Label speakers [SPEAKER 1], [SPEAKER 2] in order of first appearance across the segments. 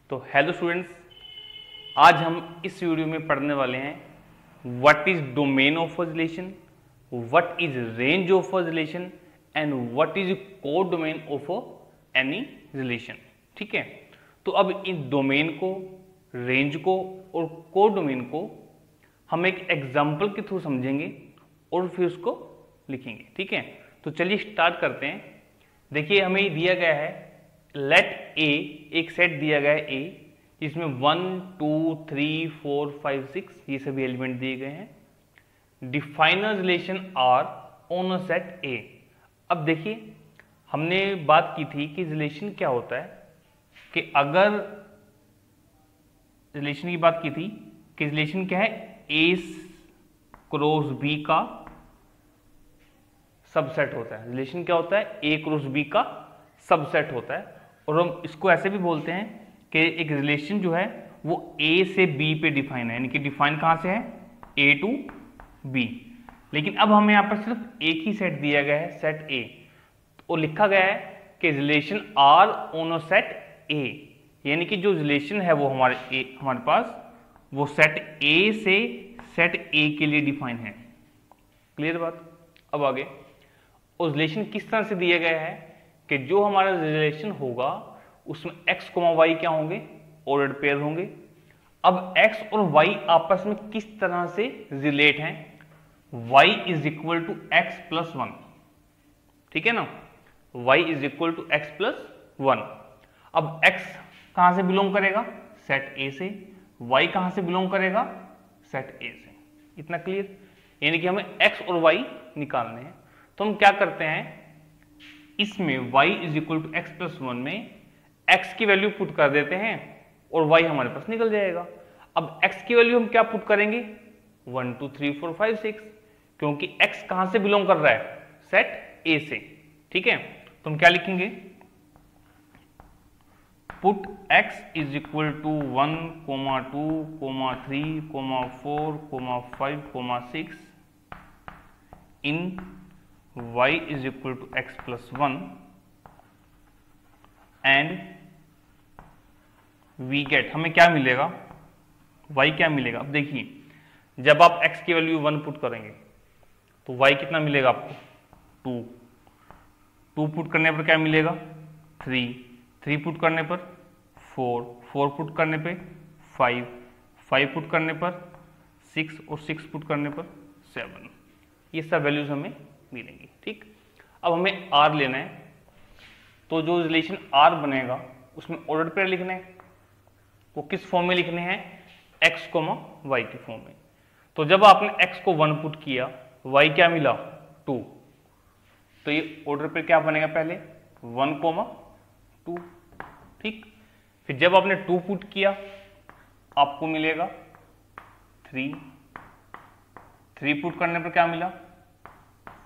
[SPEAKER 1] तो hello students, आज हम इस वीडियो में पढ़ने वाले हैं what is domain of a relation, what is range of a relation and what is code domain of any relation. ठीक है, तो अब इन डोमेन को, रेंज को और कोड डोमेन को हम एक एग्जाम्पल के थ्रू समझेंगे और फिर उसको लिखेंगे। ठीक है, तो चलिए स्टार्ट करते हैं। देखिए हमें ये दिया गया है लेट ए, एक सेट दिया गया है ए जिसमें 1 2 3 4 5 6 ये सभी एलिमेंट दिए गए हैं। Define a relation R on a set A. अब देखिए हमने बात की थी कि रिलेशन क्या होता है, कि अगर रिलेशन की बात की थी कि रिलेशन क्या है, ए क्रॉस बी का सबसेट होता है। रिलेशन क्या होता है, ए क्रॉस बी का सबसेट होता है। और हम इसको ऐसे भी बोलते हैं कि एक रिलेशन जो है वो ए से बी पे डिफाइन है, यानी कि डिफाइन कहां से है, ए टू बी। लेकिन अब हमें यहां पर सिर्फ एक ही सेट दिया गया है, सेट ए, और लिखा गया है कि relation R on a set A, यानी कि जो रिलेशन है वो हमारे पास वो सेट ए से सेट ए के लिए डिफाइन है। क्लियर बात। अब आगे उस रिलेशन किस तरह से दिया गया है कि जो हमारा रिलेशन होगा उसमें x, y क्या होंगे, ऑर्डर्ड पेयर होंगे। अब x और y आपस में किस तरह से रिलेट हैं, y is equal to x plus 1। ठीक है ना, y is equal to x plus 1। अब x कहां से बिलोंग करेगा, सेट a से, y कहां से बिलोंग करेगा, सेट a से। इतना क्लियर, यानी कि हमें x और y निकालने हैं। तो हम क्या करते हैं, इसमें y is equal to x plus 1 में x की वैल्यू पुट कर देते हैं और y हमारे पास निकल जाएगा। अब x की वैल्यू हम क्या पुट करेंगे, 1 2 3 4 5 6, क्योंकि x कहां से बिलोंग कर रहा है, सेट a से। ठीक है, तो हम क्या लिखेंगे, put x is equal to 1 2 3 4 5 6 in y is equal to x plus 1 and we get, हमें क्या मिलेगा, y क्या मिलेगा। अब देखिए जब आप x की वैल्यू 1 पुट करेंगे तो y कितना मिलेगा आपको, 2 पुट करने पर क्या मिलेगा, 3 पुट करने पर 4 पुट करने पे 5 पुट करने पर 6 और 6 पुट करने पर 7। ये सब वैल्यूज हमें मिलेंगी। ठीक, अब हमें r लेना है, तो जो रिलेशन r बनेगा उसमें ऑर्डर पेयर लिखने हैं। वो किस फॉर्म में लिखने हैं, x, y की फॉर्म में। तो जब आपने x को 1 पुट किया, y क्या मिला 2, तो ये ऑर्डर पेयर क्या बनेगा, पहले 1, 2। ठीक, फिर जब आपने 2 पुट किया आपको मिलेगा 3 पुट करने पर क्या मिला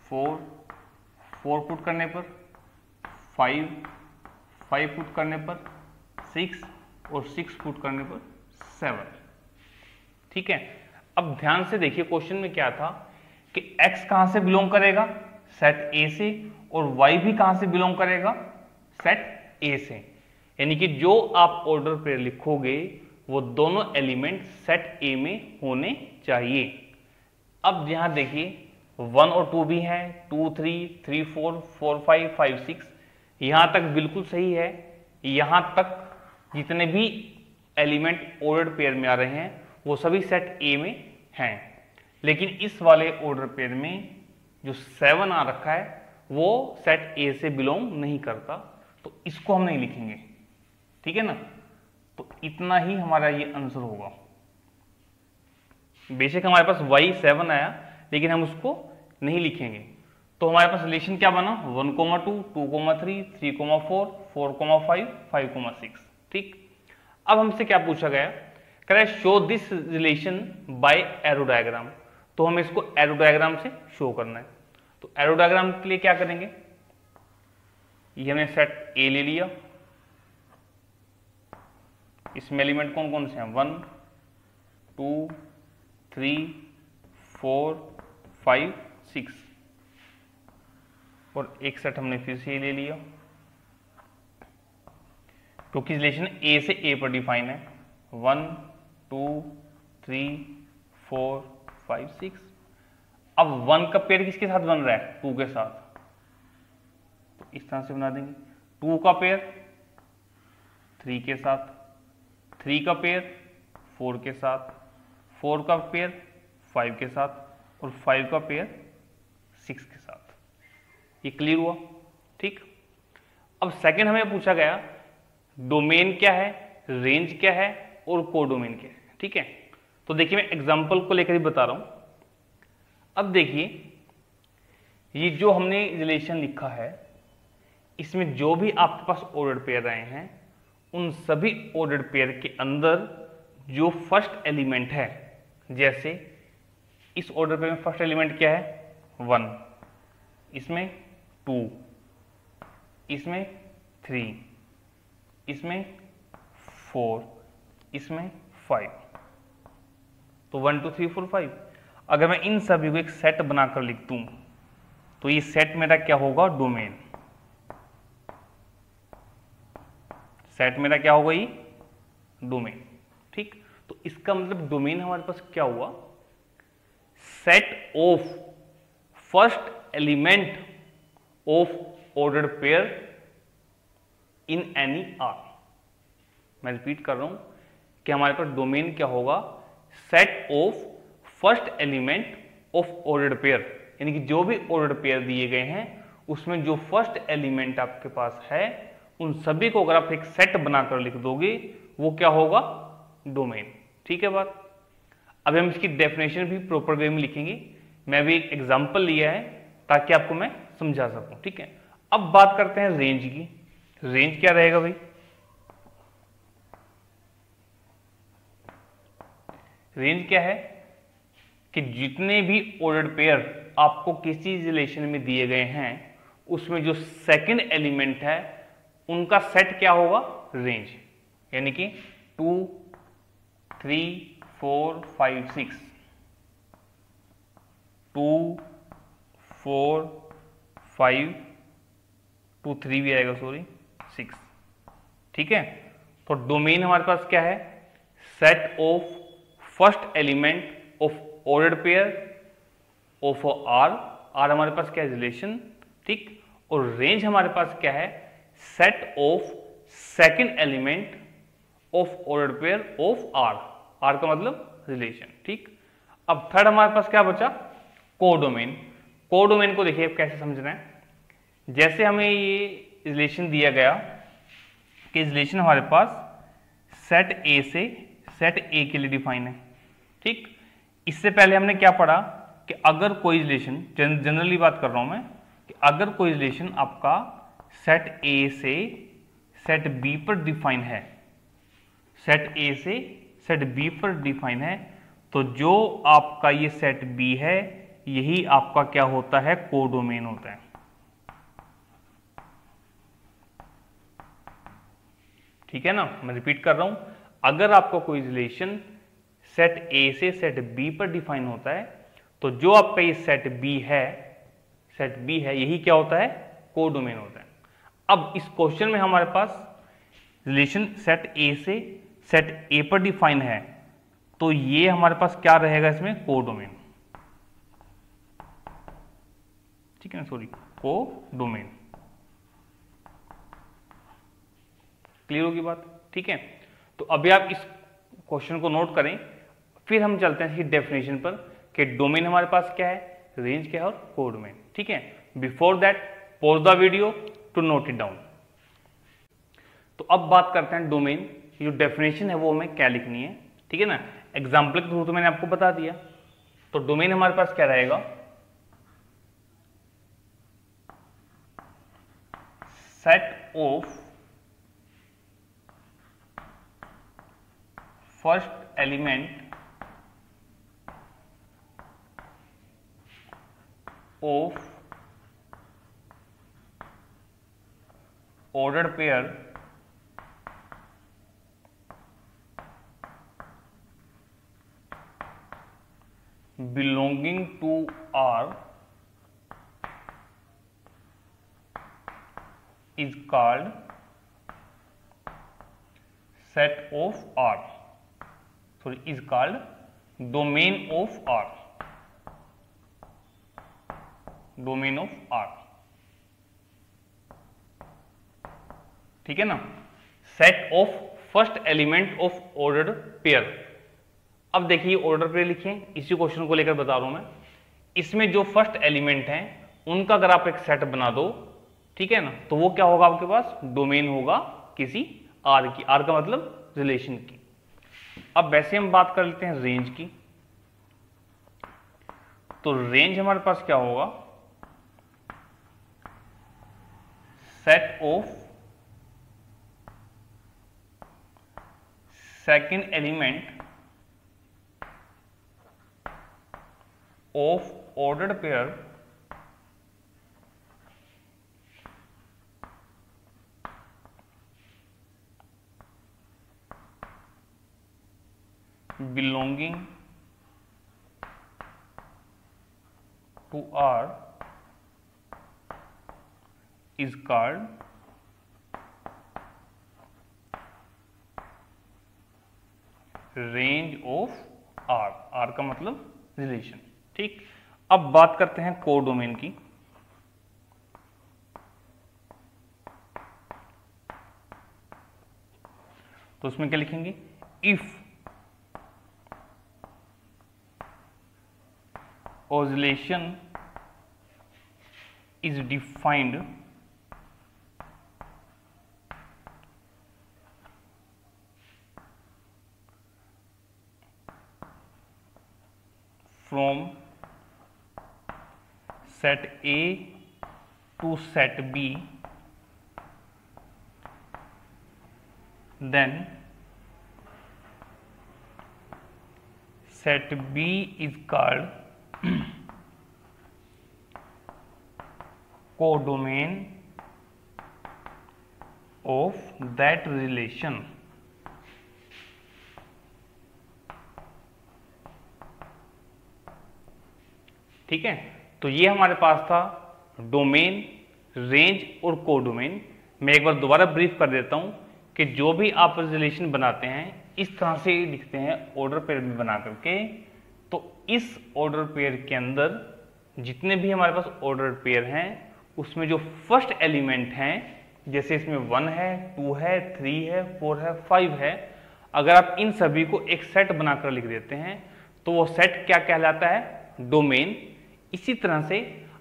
[SPEAKER 1] 4 पुट करने पर 5 पुट करने पर 6 और 6 पुट करने पर 7। ठीक है, अब ध्यान से देखिए क्वेश्चन में क्या था कि x कहां से बिलोंग करेगा, सेट a से, और y भी कहां से बिलोंग करेगा, सेट a से। यानी कि जो आप ऑर्डर पेयर लिखोगे वो दोनों एलिमेंट सेट a में होने चाहिए। अब यहां देखिए 1 और 2 भी हैं, 2 3 4 5 6, यहां तक बिल्कुल सही है। यहां तक जितने भी एलिमेंट ऑर्डर पेयर में आ रहे हैं वो सभी सेट ए में हैं, लेकिन इस वाले ऑर्डर पेयर में जो 7 आ रखा है वो सेट ए से बिलोंग नहीं करता, तो इसको हम नहीं लिखेंगे। ठीक है ना, तो इतना ही हमारा ये आंसर होगा। बेशक हमारे पास y 7 आया लेकिन हम उसको नहीं लिखेंगे। तो हमारे पास रिलेशन क्या बना, 1, 2 3 3, 4 5 6। ठीक, अब हमसे क्या पूछा गया, कह रहा है show this relation bye arrow diagram. तो हमें इसको एरो डायग्राम से शो करना है। तो एरो डायग्राम के लिए क्या करेंगे, ये हमने सेट ए ले लिया, इसमें एलिमेंट कौन कौन से हैं, 1 2 3 4 5 6, और एक सेट हमने फिर से ले लिया, क्योंकि रिलेशन ए से ए पर डिफाइन है। 1 2 3 4 5 6। अब 1 का पेयर किसके साथ बन रहा है? 2 के साथ, तो इस तरह से बना देंगे। 2 का पेयर 3 के साथ, 3 का पेयर 4 के साथ, 4 का पेयर 5 के साथ और 5 का पेयर 6 के साथ। ये क्लियर हुआ? ठीक। अब सेकंड हमें पूछा गया डोमेन क्या है, रेंज क्या है और कोडोमेन क्या है। ठीक है, तो देखिए मैं एग्जांपल को लेकर ही बता रहा हूं। अब देखिए ये जो हमने रिलेशन लिखा है, इसमें जो भी आपके पास ऑर्डर्ड पेयर आए हैं, उन सभी ऑर्डर्ड पेयर के अंदर जो फर्स्ट एलिमेंट है, जैसे इस ऑर्डर पेयर में फर्स्ट एलिमेंट क्या है? 1, इसमें 2, इसमें 3, इसमें 4, इसमें 5, तो 1 2 3 4 5। अगर मैं इन सभी को एक सेट बनाकर लिख दूं तो ये सेट मेरा क्या होगा? डोमेन। सेट मेरा क्या होगा? ये डोमेन। ठीक, तो इसका मतलब डोमेन हमारे पास क्या हुआ? Set of first element of ordered pair in any R. मैं रिपीट कर रहा हूं कि हमारे पास डोमेन क्या होगा? Set of first element of ordered pair, यानी कि जो भी ऑर्डर्ड पेयर दिए गए हैं उसमें जो फर्स्ट एलिमेंट आपके पास है, उन सभी को अगर आप एक सेट बनाकर लिख दोगे वो क्या होगा? डोमेन। ठीक है बात। अब हम इसकी डेफिनेशन भी प्रॉपर वे में लिखेंगे। मैं भी एक एग्जांपल लिया है ताकि आपको मैं समझा सकूं। ठीक है, अब बात करते हैं रेंज की। रेंज क्या रहेगा भाई? रेंज क्या है कि जितने भी ऑर्डर्ड पेयर आपको किसी रिलेशन में दिए गए हैं उसमें जो सेकंड एलिमेंट है उनका सेट क्या होगा? रेंज। यानी कि 2 3 4 5 6, 2 4 5 2 3 भी आएगा, सॉरी 6। ठीक है, तो डोमेन हमारे पास क्या है? Set of first element of ordered pair of R. R हमारे पास क्या है? रिलेशन। ठीक, और रेंज हमारे पास क्या है? Set of second element of ordered pair of R. R का मतलब रिलेशन। ठीक, अब थर्ड हमारे पास क्या बचा? कोडोमेन। कोडोमेन को देखिए कैसे समझना है। जैसे हमें ये रिलेशन दिया गया कि रिलेशन हमारे पास सेट ए से सेट ए के लिए डिफाइन है। ठीक, इससे पहले हमने क्या पढ़ा कि अगर कोई रिलेशन, जनरली बात कर रहा हूं मैं, कि अगर कोई रिलेशन आपका सेट ए से सेट बी पर डिफाइन है, सेट ए से सेट बी पर डिफाइन है, तो जो आपका ये सेट बी है यही आपका क्या होता है? कोडोमेन होता है। ठीक है ना, मैं रिपीट कर रहा हूं, अगर आपका कोई रिलेशन सेट ए से सेट बी पर डिफाइन होता है तो जो आपका ये सेट बी है यही क्या होता है? कोडोमेन होता है। अब इस क्वेश्चन में हमारे पास रिलेशन सेट ए से सेट ए पर डिफाइन है, तो ये हमारे पास क्या रहेगा? इसमें कोडोमेन। ठीक है ना, सॉरी, कोडोमेन। क्लियर होगी बात? ठीक है, तो अभी आप इस क्वेश्चन को नोट करें, फिर हम चलते हैं इसकी डेफिनेशन पर कि डोमेन हमारे पास क्या है, रेंज क्या है और कोडोमेन। ठीक है, before that pause the video to note it down. तो अब बात करते हैं डोमेन। जो डेफिनेशन है वो हमें क्या लिखनी है। ठीक है ना, एग्जाम्पल के थ्रू तो मैंने आपको बता दिया। तो डोमेन हमारे पास क्या रहेगा? Set of first element of ordered pair belonging to R is called set of R, sorry, is called domain of R, domain of R, ठीक है ना। Set of first element of ordered pair. अब देखिए order pair लिखिए, इसी question को लेकर बता रहा हूं मैं। इसमें जो फर्स्ट एलिमेंट हैं उनका अगर आप एक सेट बना दो, ठीक है ना, तो वो क्या होगा आपके पास, डोमेन होगा किसी आर की। आर का मतलब रिलेशन की। अब वैसे हम बात कर लेते हैं रेंज की। तो रेंज हमारे पास क्या होगा, set of second element of ordered pair belonging to R is called range of R। R का मतलब रिलेशन, ठीक। अब बात करते हैं कोडोमेन की। तो उसमें क्या लिखेंगे, if oscillation is defined from set A to set B, then set B is called codomain of that relation. ठीक है, तो ये हमारे पास था डोमेन, रेंज और कोडोमेन। मैं एक बार दोबारा ब्रीफ कर देता हूं कि जो भी आप रिलेशन बनाते हैं इस तरह से लिखते हैं ऑर्डर पेयर में बना करके। तो इस ऑर्डर पेयर के अंदर जितने भी हमारे पास ऑर्डर पेयर हैं उसमें जो फर्स्ट एलिमेंट हैं, जैसे इसमें 1 है, 2 है, 3 है, 4 है, 5 है, अगर आप इन सभी को एक सेट बनाकर लिख देते हैं तो वो सेट क्या कहलाता है, डोमेन। इसी तरह से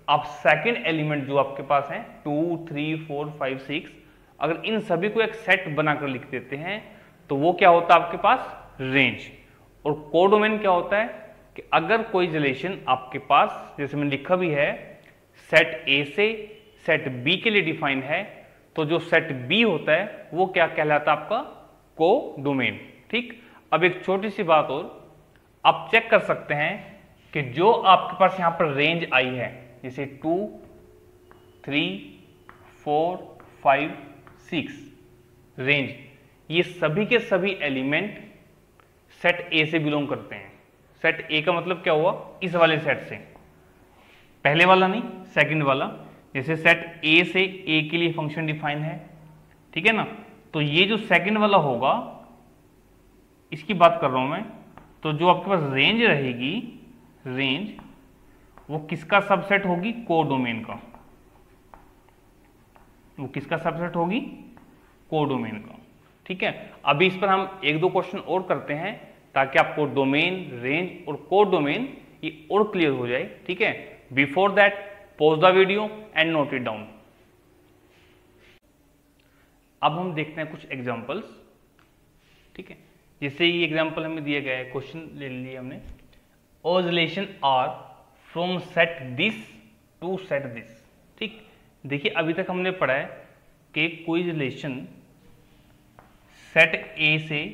[SPEAKER 1] आप सेकंड एलिमेंट जो आपके पास है 2, 3, 4, 5, 6, अगर इन सभी को एक सेट बनाकर लिख देते हैं तो वो क्या होता है आपके पास, रेंज। और कोडोमेन क्या होता है कि अगर कोई रिलेशन आपके पास, जैसे मैंने लिखा भी है, सेट ए से सेट बी के लिए डिफाइन है, तो जो सेट बी होता है वो क्या कहलाता है आपका, कोडोमेन। ठीक। अब एक छोटी सी बात और, आप चेक कर सकते हैं कि जो आपके पास यहां पर रेंज आई है, जैसे 2, 3, 4, 5, 6 रेंज, ये सभी के सभी एलिमेंट सेट ए से बिलोंग करते हैं। सेट ए का मतलब क्या हुआ, इस वाले सेट से, पहले वाला नहीं, सेकंड वाला। जैसे सेट ए से ए के लिए फंक्शन डिफाइन है, ठीक है ना, तो ये जो सेकंड वाला होगा इसकी बात कर रहा हूं मैं, तो जो आपके पास रेंज रहेगी, रेंज वो किसका सबसेट होगी, कोडोमेन का। वो किसका सबसेट होगी, कोडोमेन का। ठीक है, अभी इस पर हम एक दो क्वेश्चन और करते हैं ताकि आपको डोमेन, रेंज और कोडोमेन ये और क्लियर हो जाए। ठीक है, before that pause the video and note it down. अब हम देखते हैं कुछ एग्जांपल्स। ठीक है, जैसे ये एग्जांपल हमें दिया गया है, क्वेश्चन ले लिया हमने, oscillation R from set this to set this. ठीक, देखिए अभी तक हमने पढ़ा है कि कोई रिलेशन सेट ए से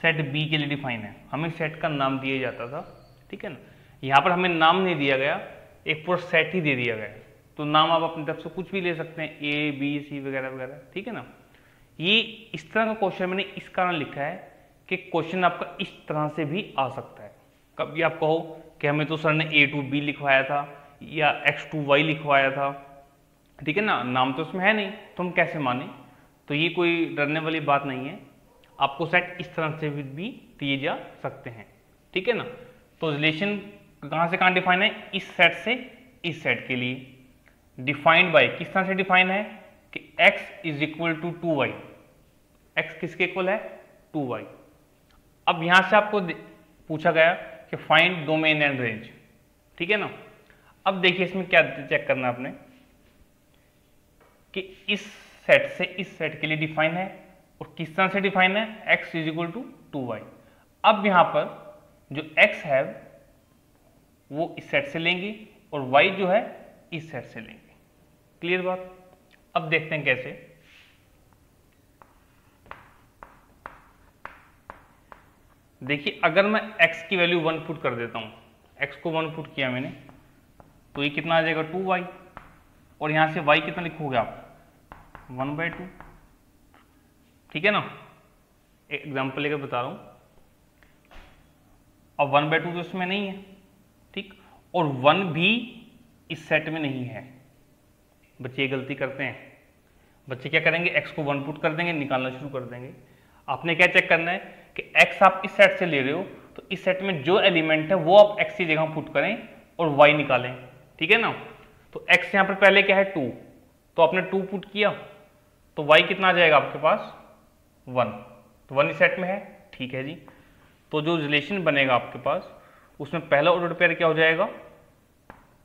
[SPEAKER 1] सेट बी के लिए डिफाइन है, हमें सेट का नाम दिया जाता था। ठीक है ना, यहाँ पर हमें नाम नहीं दिया गया, एक पूरा सेट ही दे दिया गया, तो नाम आप अपनी तरफ से कुछ भी ले सकते हैं, ए बी सी वगैरह वगैरह। ठीक है ना, ये इस तरह का क्वेश्चन मैंने इस कारण लिखा है कि क्वेश्चन आपका इस तरह से भी आ सकता है। कभी आप कहो कि हमें तो सर ने ए टू बी लिखवाया था या एक्स टू वाई लिखवाया था, ठीक है ना, नाम तो उसमें है नहीं, तो हम कैसे माने। तो ये कोई डरने वाली बात नहीं है, आपको सेट इस तरह से भी दिए जा सकते हैं, ठीक है ना। तो रिलेशन कहाँ से कहाँ डिफाइन है, इस सेट से इस सेट के लिए। डिफाइंड बाय किस तरह से डिफाइन है कि x is equal to 2y, x किसके इक्वल है 2y। अब यहां से आपको पूछा गया कि फाइंड डोमेन एंड रेंज, ठीक है ना। अब देखिए इसमें क्या चेक करना है आपने कि इस सेट से इस सेट के लिए डिफाइन है और किस तरह से डिफाइन है, x is equal to 2y। अब यहां पर जो x है वो इस सेट से लेंगे और y जो है इस सेट से लेंगे। क्लियर बात। अब देखते हैं कैसे। देखिए अगर मैं x की वैल्यू 1 पुट कर देता हूं, x को 1 पुट किया मैंने, तो ये कितना आ जाएगा 2y, और यहां से y कितना लिखोगे आप 1/2, ठीक है ना। एक एग्जांपल लेकर बता रहा हूं। अब 1/2 तो इसमें नहीं है, ठीक, और 1 भी इस सेट में नहीं है। बच्चे ये गलती करते हैं, बच्चे क्या करेंगे, x को 1 पुट कर देंगे, निकालना शुरू कर देंगे। आपने क्या चेक करना है कि x आप इस सेट से ले रहे हो, तो इस सेट में जो एलिमेंट है वो आप x की जगह पुट करें और y निकालें, ठीक है ना। तो x यहाँ पर पहले क्या है 2, तो आपने 2 पुट किया, तो y कितना आ जाएगा आपके पास 1, तो 1 इस सेट में है, ठीक है जी। तो जो रिलेशन बनेगा आपके पास उसमें पहला ऑर्डर पेयर क्या हो जाएगा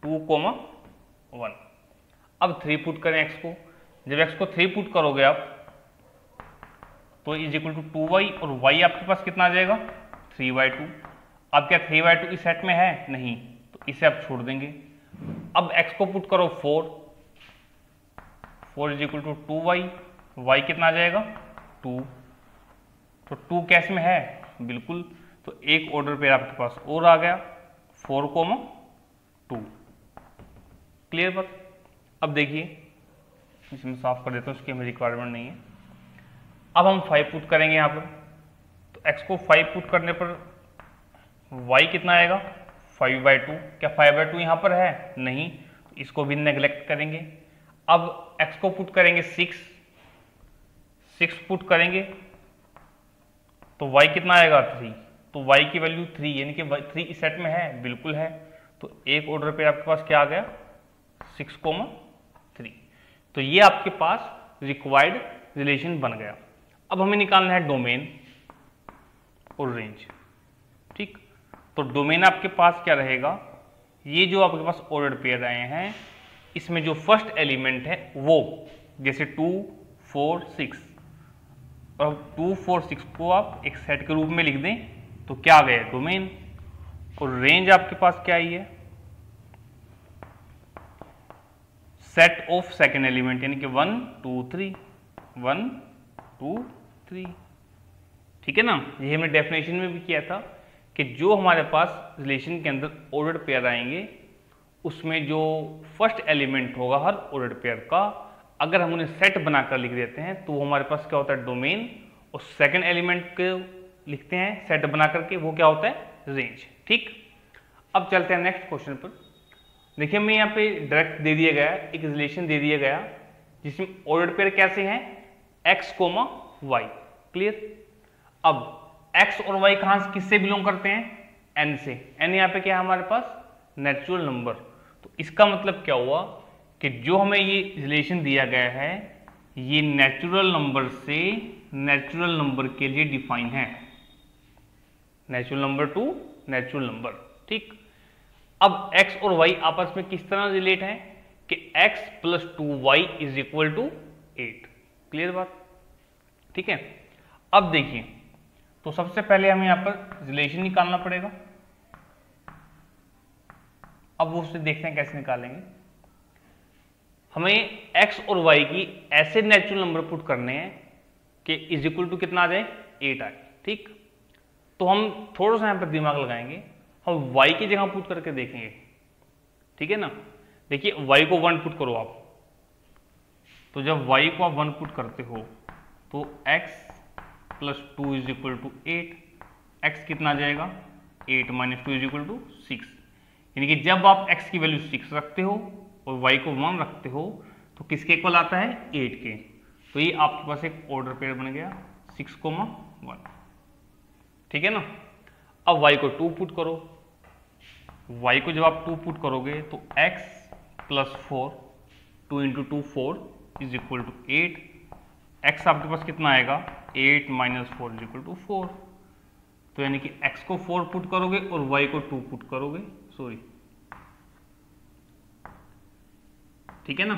[SPEAKER 1] 2,1। अब 3 पुट करें x को, जब x को 3 पुट करोगे आप तो इज इक्वल टू 2y, और y आपके पास कितना आ जाएगा 3/2। अब क्या 3/2 इस सेट में है नहीं, तो इसे आप छोड़ देंगे। अब x को पुट करो 4 is equal to 2y, y कितना आ जाएगा 2, तो 2 कैश में है बिल्कुल, तो एक ऑर्डर पेयर आपके पास और आ गया 4,2। क्लियर बात। अब देखिए इसमें साफ कर देता हूँ, उसकी हमें रिक्वायरमेंट नहीं है। अब हम 5 पुट करेंगे यहाँ पर, तो x को 5 पुट करने पर y कितना आएगा 5/2। क्या 5/2 यहाँ पर है नहीं, तो इसको भी नेग्लेक्ट करेंगे। अब x को पुट करेंगे 6 पुट करेंगे तो y कितना आएगा 3, तो y की वैल्यू 3, यानी कि 3 इस सेट में है बिल्कुल है, तो एक ऑर्डर पे आपके पास क्या आ गया 6,3। तो ये आपके पास रिक्वायर्ड रिलेशन बन गया। अब हमें निकालना है डोमेन और रेंज, ठीक। तो डोमेन आपके पास क्या रहेगा, ये जो आपके पास ऑर्डर पेयर आए हैं इसमें जो फर्स्ट एलिमेंट है वो, जैसे 2, 4, 6, और 2, 4, 6 को आप एक सेट के रूप में लिख दें तो क्या आ गया डोमेन। और रेंज आपके पास क्या आई है, सेट ऑफ सेकेंड एलिमेंट, यानी कि 1, 2, 3, 1, 2, 3, ठीक है ना। ये हमने डेफिनेशन में भी किया था कि जो हमारे पास रिलेशन के अंदर ऑर्डर पेयर आएंगे उसमें जो फर्स्ट एलिमेंट होगा हर ऑर्डर पेयर का, अगर हम उन्हें सेट बनाकर लिख देते हैं तो वो हमारे पास क्या होता है डोमेन, और सेकंड एलिमेंट को लिखते हैं सेट बना करके, वो क्या होता है रेंज, ठीक। अब चलते हैं नेक्स्ट क्वेश्चन पर। देखिए हमें यहाँ पे डायरेक्ट दे दिया गया एक रिलेशन दे दिया गया जिसमें ऑर्डर पेयर कैसे हैं x, y। क्लियर। अब x और y कहां से किससे बिलोंग करते हैं n से, n यहाँ पे क्या है हमारे पास नेचुरल नंबर। तो इसका मतलब क्या हुआ कि जो हमें ये रिलेशन दिया गया है ये नेचुरल नंबर से नेचुरल नंबर के लिए डिफाइन है, natural number two natural number, ठीक। अब x और y आपस में किस तरह रिलेट हैं कि x + 2y is equal to 8। Clear बात, ठीक है। अब देखिए तो सबसे पहले हमें यहां पर रिलेशन निकालना पड़ेगा। अब वो उससे देखते हैं कैसे निकालेंगे। हमें x और y की ऐसे नेचुरल नंबर पुट करने हैं कि इज इक्वल टू कितना आ जाए 8 आए, ठीक। तो हम थोड़ा सा यहां पर दिमाग लगाएंगे, हम y की जगह पुट करके देखेंगे, ठीक है ना। देखिए y को 1 पुट करो आप, तो जब y को आप 1 पुट करते हो तो x + 2 is equal to 8, x कितना आ जाएगा 8 - 2 इज इक्वल टू 6, यानी कि जब आप x की वैल्यू 6 रखते हो और y को 1 रखते हो तो किसके इक्वल आता है 8 के। तो ये आपके पास एक ऑर्डर पेयर बन गया 6,1, ठीक है ना। अब y को 2 पुट करो, y को जब आप 2 पुट करोगे तो x plus 4, 2 into 2 4 is equal to 8, x आपके पास कितना आएगा 8 माइनस 4 इज इक्वल टू 4, तो यानी कि x को 4 पुट करोगे और y को 2 पुट करोगे, सॉरी, ठीक है ना,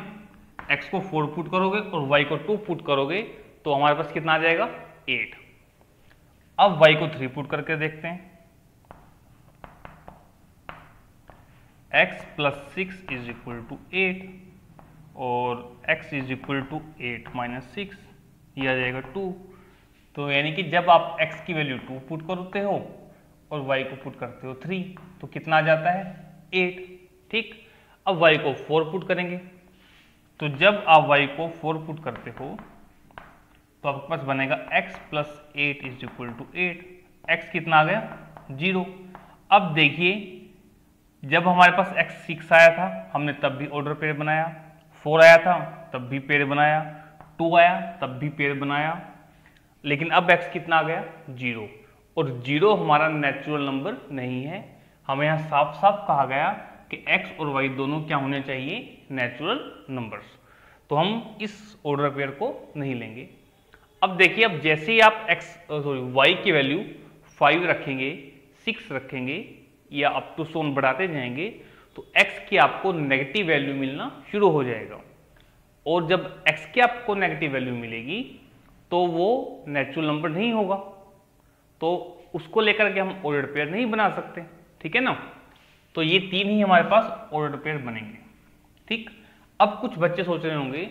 [SPEAKER 1] x को 4 पुट करोगे और y को 2 पुट करोगे तो हमारे पास कितना आ जाएगा 8। अब y को 3 पुट करके देखते हैं, x plus 6 is equal to 8 और x is equal to 8 minus 6, ये आ जाएगा 2। तो यानी कि जब आप x की वैल्यू 2 पुट करते हो और y को पुट करते हो 3 तो कितना आ जाता है 8, ठीक। अब y को 4 पुट करेंगे, तो जब आप y को 4 पुट करते हो तो आपके पास बनेगा x plus 8 is equal to 8, x कितना आ गया 0। अब देखिए जब हमारे पास x 6 आया था हमने तब भी ऑर्डर पेयर बनाया, 4 आया था तब भी पेयर बनाया, 2 आया तब भी पेयर बनाया, लेकिन अब x कितना आ गया 0, और 0 हमारा नेचुरल नंबर नहीं है। हमें यहाँ साफ साफ कहा गया कि x और y दोनों क्या होने चाहिए नेचुरल नंबर्स, तो हम इस ऑर्डर पेयर को नहीं लेंगे। अब देखिए अब जैसे ही आप y की वैल्यू 5 रखेंगे, 6 रखेंगे या अप टू सोन बढ़ाते जाएंगे तो x की आपको नेगेटिव वैल्यू मिलना शुरू हो जाएगा, और जब x की आपको नेगेटिव वैल्यू मिलेगी तो वो नेचुरल नंबर नहीं होगा, तो उसको लेकर के हम ऑर्डर पेयर नहीं बना सकते, ठीक है ना। तो ये 3 ही हमारे पास ऑर्डर पेयर बनेंगे, ठीक। अब कुछ बच्चे सोच रहे होंगे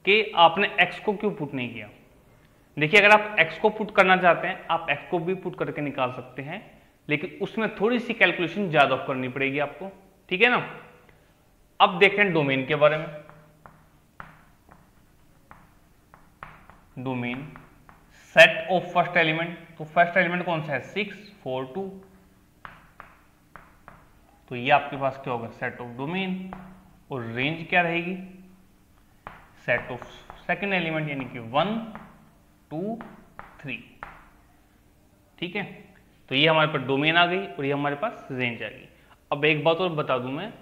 [SPEAKER 1] कि आपने x को क्यों पुट नहीं किया। देखिए अगर आप x को पुट करना चाहते हैं आप x को भी पुट करके निकाल सकते हैं, लेकिन उसमें थोड़ी सी कैलकुलेशन ज्यादा करनी पड़ेगी आपको, ठीक है ना। अब देखते हैं डोमेन के बारे में। Domain set of first element, तो फर्स्ट एलिमेंट कौन सा है 6 4 2, तो ये आपके पास क्या होगा सेट ऑफ डोमेन, और रेंज क्या रहेगी सेट ऑफ सेकंड एलिमेंट यानी कि 1 2 3, ठीक है। तो ये हमारे पास डोमेन आ गई और ये हमारे पास रेंज आ गई। अब एक बात और बता दूं मैं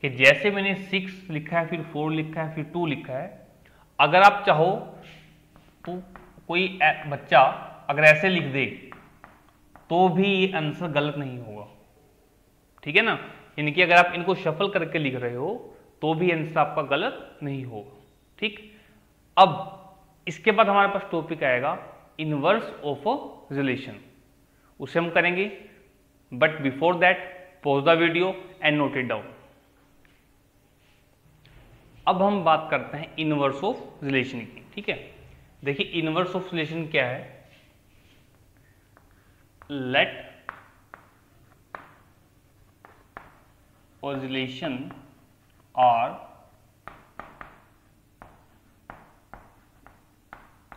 [SPEAKER 1] कि जैसे मैंने 6 लिखा है, फिर 4 लिखा है, फिर 2 लिखा है, अगर आप चाहो तो कोई बच्चा अगर ऐसे लिख दे तो भी ये आंसर गलत नहीं होगा, ठीक है ना। यानी कि अगर आप इनको शफल करके लिख रहे हो तो भी आंसर आपका गलत नहीं होगा, ठीक। अब इसके बाद हमारे पास टॉपिक आएगा इनवर्स ऑफ अ रिलेशन, उसे हम करेंगे, but before that pause the video and note it down. अब हम बात करते हैं इनवर्स ऑफ रिलेशन की, ठीक है। देखिए इनवर्स ऑफ रिलेशन क्या है, लेट और relation R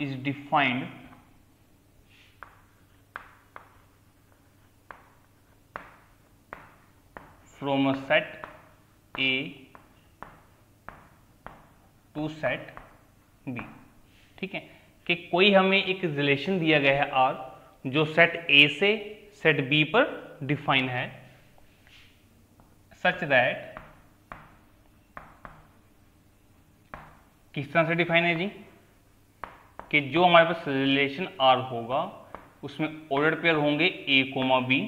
[SPEAKER 1] is defined from a set A to set B, ठीक है। कि कोई हमें एक रिलेशन दिया गया है R जो सेट A से सेट B पर डिफाइन है, सच दैट, किस तरह से डिफाइन है जी, कि जो हमारे पास रिलेशन R होगा उसमें ऑर्डर पेयर होंगे A कोमा B,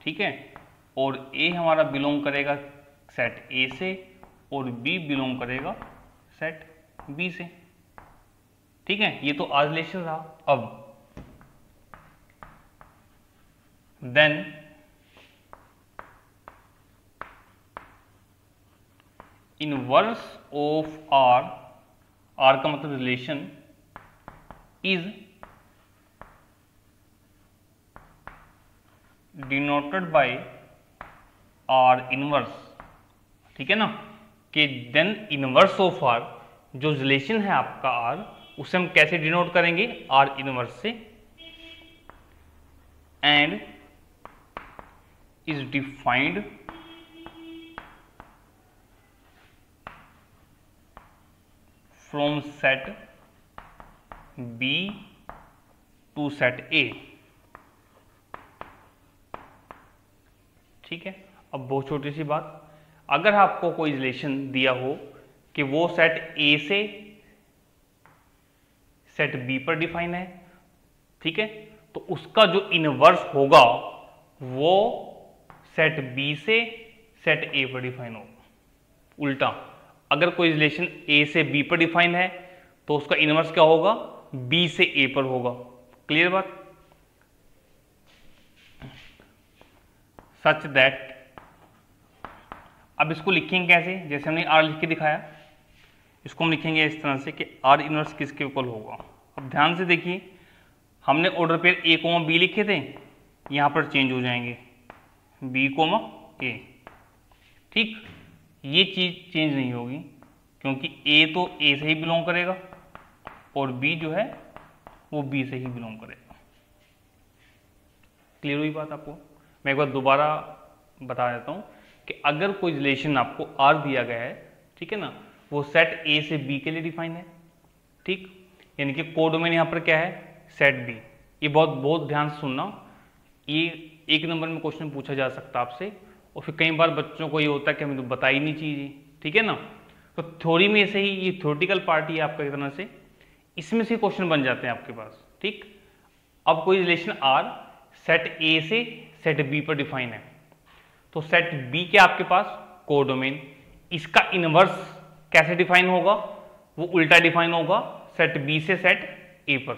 [SPEAKER 1] ठीक है, और A हमारा बिलोंग करेगा सेट A से और B बिलोंग करेगा सेट B से, ठीक है। ये तो आज रिलेशन रहा। अब then inverse of R, R का मतलब relation, is denoted by R inverse, ठीक है ना। कि देन इनवर्स ऑफ R, जो रिलेशन है आपका R, उसे हम कैसे डिनोट करेंगे R इनवर्स से, and is defined from set B to set A. ठीक है, अब बहुत छोटी सी बात, अगर आपको कोई रिलेशन दिया हो कि वो सेट ए से सेट बी पर डिफाइन है, ठीक है, तो उसका जो इनवर्स होगा वो सेट बी से सेट ए पर डिफाइन होगा। उल्टा, अगर कोई रिलेशन ए से बी पर डिफाइन है तो उसका इनवर्स क्या होगा, बी से ए पर होगा। क्लियर बात? सच दैट, अब इसको लिखेंगे कैसे, जैसे हमने आर लिख के दिखाया, इसको हम लिखेंगे इस तरह से कि आर इनवर्स किसके इक्वल होगा। अब ध्यान से देखिए, हमने order pair A comma B लिखे थे, यहां पर चेंज हो जाएंगे बी कोमा ए। ठीक, ये चीज चेंज नहीं होगी क्योंकि ए तो ए से ही बिलोंग करेगा और बी जो है वो बी से ही बिलोंग करेगा। क्लियर हुई बात आपको? मैं एक बार दोबारा बता देता हूं कि अगर कोई रिलेशन आपको आर दिया गया है, ठीक है ना, वो सेट ए से बी के लिए डिफाइन है। ठीक, यानी कि कोडोमेन यहां पर क्या है, सेट बी। ये बहुत ध्यान से सुनना, ये एक नंबर में क्वेश्चन पूछा जा सकता है आपसे, और फिर कई बार बच्चों को ये होता है कि हमें तो बताई नहीं चीज़, ठीक है ना। तो थ्योरी में से ही, ये थ्योरेटिकल पार्ट ही आपका एक तरह से, इसमें से क्वेश्चन बन जाते हैं आपके पास। ठीक, अब कोई रिलेशन आर सेट ए से सेट बी पर डिफाइन है, तो सेट बी के आपके पास कोडोमेन, इसका इनवर्स कैसे डिफाइन होगा, वो उल्टा डिफाइन होगा सेट बी से सेट ए पर।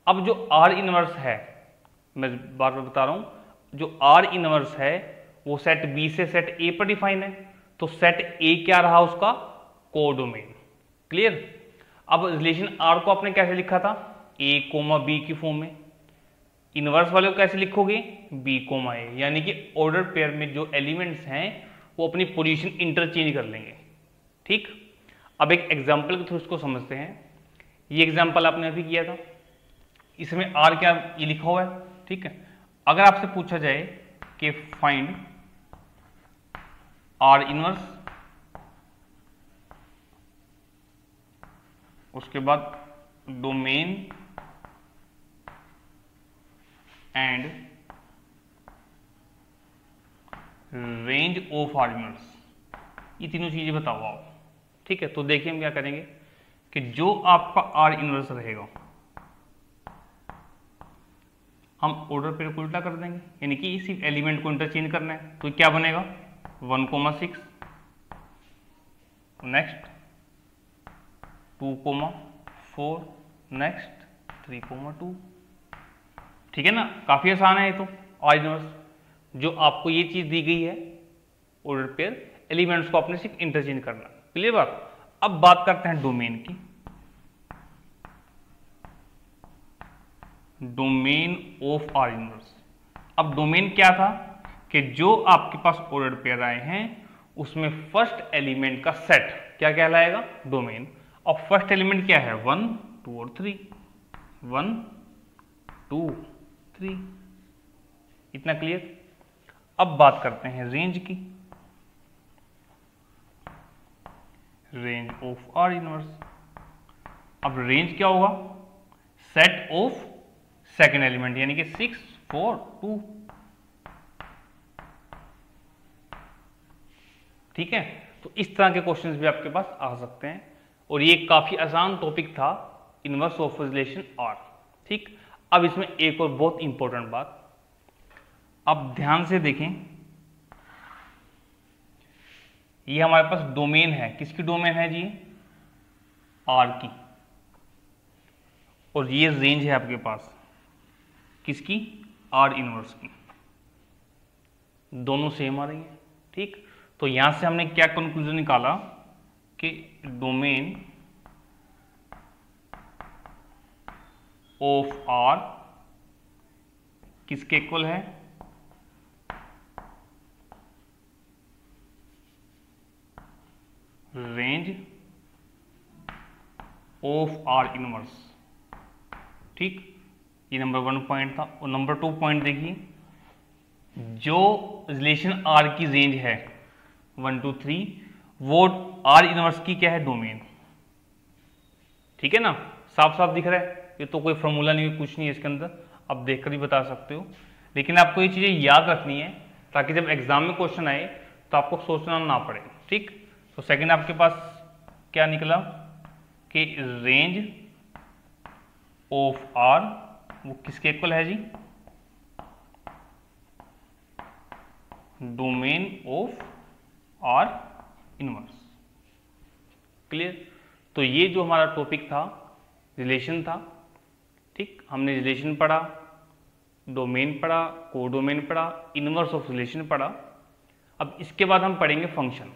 [SPEAKER 1] अब जो आर इनवर्स है, मैं बार बार बता रहा हूं, जो आर इनवर्स है वो सेट बी से सेट ए पर डिफाइन है, तो सेट ए क्या रहा उसका, कोडोमेन। क्लियर? अब रिलेशन आर को आपने कैसे लिखा था, ए कोमा बी की फॉर्म में, इनवर्स वाले को कैसे लिखोगे, बी कोमा ए, यानी कि ऑर्डर पेयर में जो एलिमेंट्स हैं वो अपनी पोजीशन इंटरचेंज कर लेंगे। ठीक, अब एक एग्जांपल के थ्रू इसको समझते हैं। ये एग्जांपल आपने अभी किया था, इसमें आर क्या ये लिखा हुआ है। ठीक है, अगर आपसे पूछा जाए कि फाइंड आर इनवर्स, उसके बाद domain and range of R inverse, ये तीनों चीजें बताओ आप। ठीक है, तो देखिए हम क्या करेंगे कि जो आपका आर इनवर्स रहेगा हम ऑर्डर पेयर को उल्टा कर देंगे, यानी कि इसी एलिमेंट को इंटरचेंज करना है, तो क्या बनेगा 1,6, नेक्स्ट 2,4, नेक्स्ट 3,2। ठीक है ना, काफी आसान है ये तो। आर इनवर्स, जो आपको ये चीज दी गई है ऑर्डर पेयर, एलिमेंट्स को आपने सिर्फ इंटरचेंज करना। क्लियर बात? अब बात करते हैं डोमेन की। डोमेन ऑफ आर इनवर्स, अब डोमेन क्या था कि जो आपके पास ऑर्डर पेयर आए हैं उसमें फर्स्ट एलिमेंट का सेट क्या कहलाएगा, डोमेन। और फर्स्ट एलिमेंट क्या है, 1, 2 और 3, 1, 2, 3। इतना क्लियर? अब बात करते हैं रेंज की। रेंज ऑफ आर इनवर्स, अब रेंज क्या होगा, सेट ऑफ सेकेंड एलिमेंट, यानी कि 6, 4, 2। ठीक है, तो इस तरह के क्वेश्चंस भी आपके पास आ सकते हैं, और ये काफी आसान टॉपिक था, इनवर्स ऑफ रिलेशन आर। ठीक, अब इसमें एक और बहुत इंपॉर्टेंट बात, अब ध्यान से देखें, ये हमारे पास डोमेन है, किसकी डोमेन है जी, आर की, और ये रेंज है आपके पास किसकी, आर इनवर्स की, दोनों सेम आ रही है। ठीक, तो यहां से हमने क्या कंक्लूजन निकाला कि डोमेन ऑफ आर किसके इक्वल है, रेंज ऑफ आर इनवर्स। ठीक, ये नंबर 1 पॉइंट था। और नंबर 2 पॉइंट देखिए, जो रिलेशन आर की रेंज है 1, 2, 3, वो आर इनवर्स की क्या है, डोमेन। ठीक है ना, साफ साफ दिख रहा है। ये तो कोई फॉर्मूला नहीं है, कुछ नहीं है इसके अंदर, आप देखकर ही बता सकते हो। लेकिन आपको ये चीज़ें याद रखनी है ताकि जब एग्जाम में क्वेश्चन आए तो आपको सोचना ना पड़े। ठीक, तो सेकंड आपके पास क्या निकला कि रेंज ऑफ आर वो किसके इक्वल है जी, domain of R inverse. Clear, तो ये जो हमारा टॉपिक था रिलेशन था। ठीक, हमने रिलेशन पढ़ा, डोमेन पढ़ा, कोडोमेन पढ़ा, इनवर्स ऑफ रिलेशन पढ़ा। अब इसके बाद हम पढ़ेंगे फंक्शन।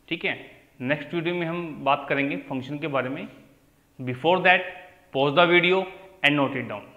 [SPEAKER 1] ठीक है, नेक्स्ट वीडियो में हम बात करेंगे फंक्शन के बारे में। Before that pause the video and note it down.